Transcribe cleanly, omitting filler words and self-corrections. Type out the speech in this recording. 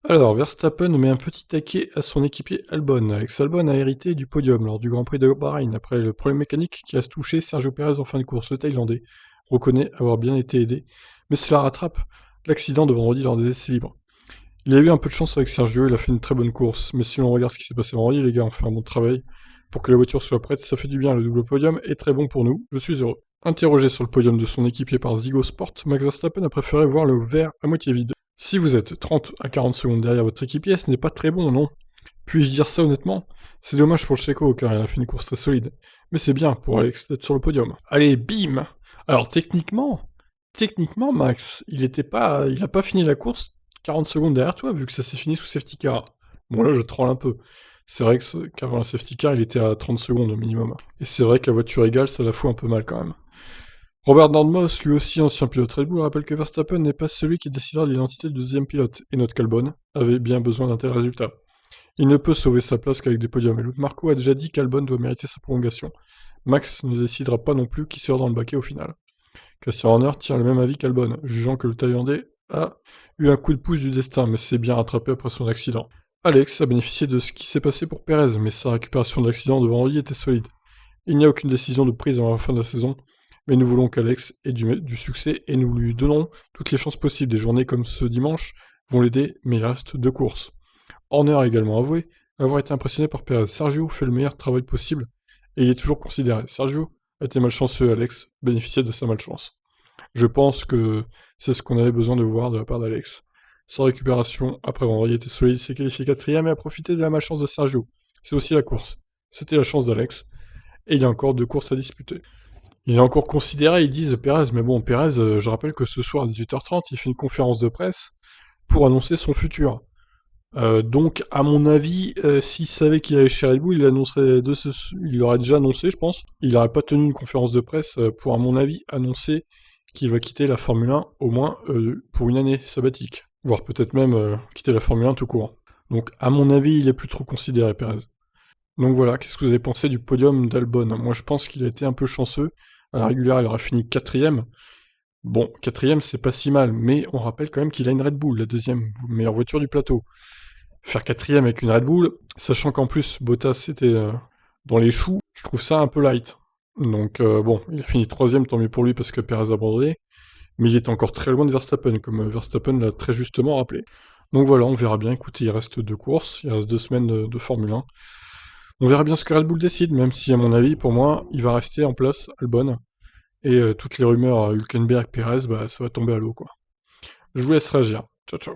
Alors, Verstappen met un petit taquet à son équipier Albon. Alex Albon a hérité du podium lors du Grand Prix de Bahreïn après le problème mécanique qui a touché Sergio Pérez en fin de course. Le Thaïlandais reconnaît avoir bien été aidé, mais cela rattrape l'accident de vendredi lors des essais libres. Il a eu un peu de chance avec Sergio, il a fait une très bonne course, mais si l'on regarde ce qui s'est passé vendredi, les gars ont fait un bon travail pour que la voiture soit prête, ça fait du bien, le double podium est très bon pour nous, je suis heureux. Interrogé sur le podium de son équipier par Zygo Sport, Max Verstappen a préféré voir le verre à moitié vide. Si vous êtes 30 à 40 secondes derrière votre équipier, ce n'est pas très bon, non? Puis-je dire ça honnêtement? C'est dommage pour le Checo, car il a fait une course très solide. Mais c'est bien pour Alex d'être sur le podium. Allez, bim! Alors techniquement, Max, il a pas fini la course 40 secondes derrière toi, vu que ça s'est fini sous safety car. Bon là, je troll un peu. C'est vrai qu'avant la safety car, il était à 30 secondes au minimum. Et c'est vrai que la voiture égale, ça la fout un peu mal quand même. Robert Nordmos, lui aussi ancien pilote Red Bull, rappelle que Verstappen n'est pas celui qui décidera de l'identité du deuxième pilote, et note qu'Albon avait bien besoin d'un tel résultat. Il ne peut sauver sa place qu'avec des podiums, et Luc Marco a déjà dit qu'Albon doit mériter sa prolongation. Max ne décidera pas non plus qui sera dans le baquet au final. Christian Horner tient le même avis qu'Albon, jugeant que le Thaïlandais a eu un coup de pouce du destin, mais s'est bien rattrapé après son accident. Alex a bénéficié de ce qui s'est passé pour Pérez, mais sa récupération de l'accident de vendredi était solide. Il n'y a aucune décision de prise avant la fin de la saison, mais nous voulons qu'Alex ait du succès et nous lui donnons toutes les chances possibles. Des journées comme ce dimanche vont l'aider, mais il reste 2 courses. Horner a également avoué avoir été impressionné par Perez. Sergio fait le meilleur travail possible et il est toujours considéré. Sergio a été malchanceux, Alex bénéficiait de sa malchance. Je pense que c'est ce qu'on avait besoin de voir de la part d'Alex. Sa récupération après vendredi était solide, il s'est qualifié quatrième et a profité de la malchance de Sergio. C'est aussi la course. C'était la chance d'Alex, et il y a encore 2 courses à disputer. Il est encore considéré, ils disent Pérez, mais bon, Pérez, je rappelle que ce soir à 18h30, il fait une conférence de presse pour annoncer son futur. Donc, à mon avis, s'il savait qu'il allait chez Red Bull, il l'aurait déjà annoncé, je pense. Il n'aurait pas tenu une conférence de presse pour, à mon avis, annoncer qu'il va quitter la Formule 1 au moins pour une année sabbatique, voire peut-être même quitter la Formule 1 tout court. Donc, à mon avis, il est plus trop considéré, Pérez. Donc voilà, qu'est-ce que vous avez pensé du podium d'Albon? Moi, je pense qu'il a été un peu chanceux. À la régulière, il aurait fini quatrième. Bon, quatrième, c'est pas si mal, mais on rappelle quand même qu'il a une Red Bull, la deuxième meilleure voiture du plateau. Faire quatrième avec une Red Bull, sachant qu'en plus Bottas était dans les choux, je trouve ça un peu light. Donc bon, il a fini troisième, tant mieux pour lui parce que Perez a abandonné, mais il est encore très loin de Verstappen, comme Verstappen l'a très justement rappelé. Donc voilà, on verra bien, écoutez, il reste 2 courses, il reste 2 semaines de Formule 1. On verra bien ce que Red Bull décide, même si à mon avis, pour moi, il va rester en place, Albon, et toutes les rumeurs à Hülkenberg, Perez, bah ça va tomber à l'eau, quoi. Je vous laisse réagir. Ciao ciao.